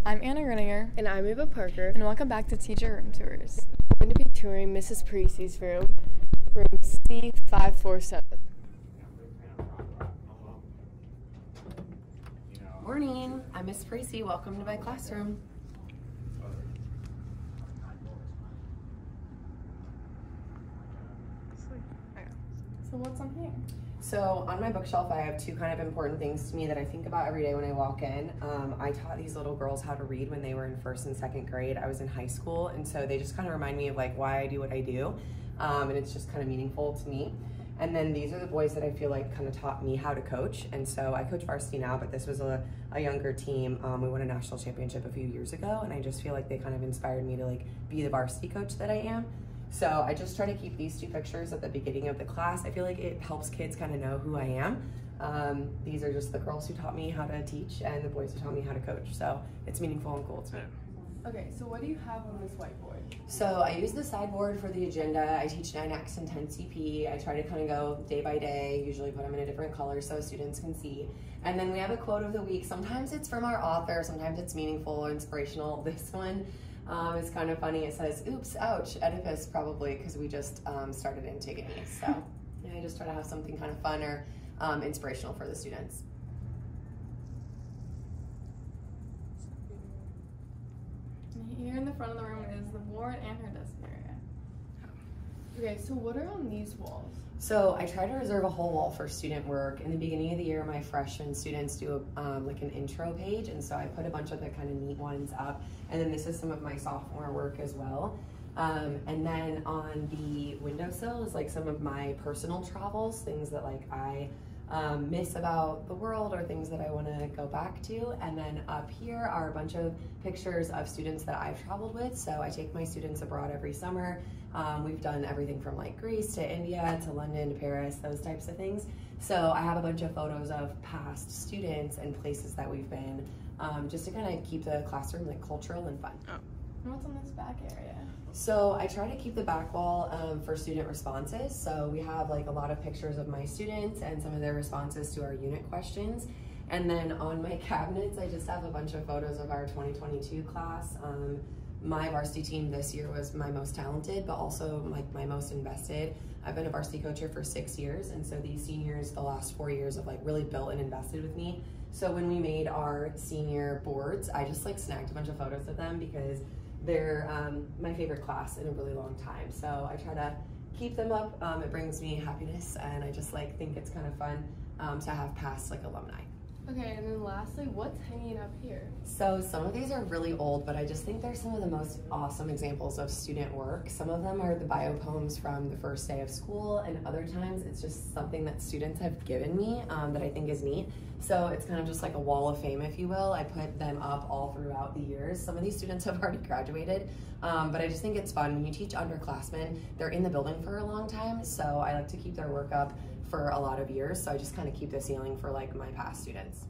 I'm Anna Grueninger. And I'm Eva Parker. And welcome back to Teacher Room Tours. We're going to be touring Mrs. Peresie's room C547. Morning, I'm Miss Peresie. Welcome to my classroom. So what's on here? So on my bookshelf, I have two kind of important things to me that I think about every day when I walk in. I taught these little girls how to read when they were in first and second grade. I was in high school, and so they just kind of remind me of like why I do what I do, and it's just kind of meaningful to me. And then these are the boys that I feel like kind of taught me how to coach. And so I coach varsity now, but this was a younger team. We won a national championship a few years ago, and I just feel like they kind of inspired me to like be the varsity coach that I am. So I just try to keep these two pictures at the beginning of the class. I feel like it helps kids kind of know who I am. These are just the girls who taught me how to teach and the boys who taught me how to coach. So it's meaningful and cool to me. Okay, so what do you have on this whiteboard? So I use the sideboard for the agenda. I teach 9X and 10 CP. I try to kind of go day by day, usually put them in a different color so students can see. And then we have a quote of the week. Sometimes it's from our author, sometimes it's meaningful or inspirational. This one is kind of funny. It says, oops, ouch, Oedipus, probably because we just started Antigone. So yeah, I just try to have something kind of fun or inspirational for the students. Here in the front of the room is the board and her desk area. Okay, so what are on these walls? So I try to reserve a whole wall for student work. In the beginning of the year, my freshman students do like an intro page, and so I put a bunch of the kind of neat ones up. And then this is some of my sophomore work as well. And then on the windowsill is like some of my personal travels, things that like I miss about the world or things that I want to go back to. And then up here are a bunch of pictures of students that I've traveled with. So I take my students abroad every summer. We've done everything from like Greece to India to London to Paris, those types of things. So I have a bunch of photos of past students and places that we've been, just to kind of keep the classroom like cultural and fun. And what's on this back area? So I try to keep the back wall for student responses. So we have like a lot of pictures of my students and some of their responses to our unit questions. And then on my cabinets, I just have a bunch of photos of our 2022 class. My varsity team this year was my most talented, but also like my most invested. I've been a varsity coach here for 6 years, and so these seniors, the last 4 years, have like really built and invested with me. So when we made our senior boards, I just like snagged a bunch of photos of them because they're my favorite class in a really long time. So I try to keep them up. It brings me happiness, and I just like think it's kind of fun to have past like alumni. Okay, and then lastly, what's hanging up here? So some of these are really old, but I just think they're some of the most awesome examples of student work. Some of them are the bio poems from the first day of school, and other times it's just something that students have given me that I think is neat. So it's kind of just like a wall of fame, if you will. I put them up all throughout the years. Some of these students have already graduated, but I just think it's fun. When you teach underclassmen, they're in the building for a long time, so I like to keep their work up for a lot of years. So I just kind of keep the ceiling for like my past students.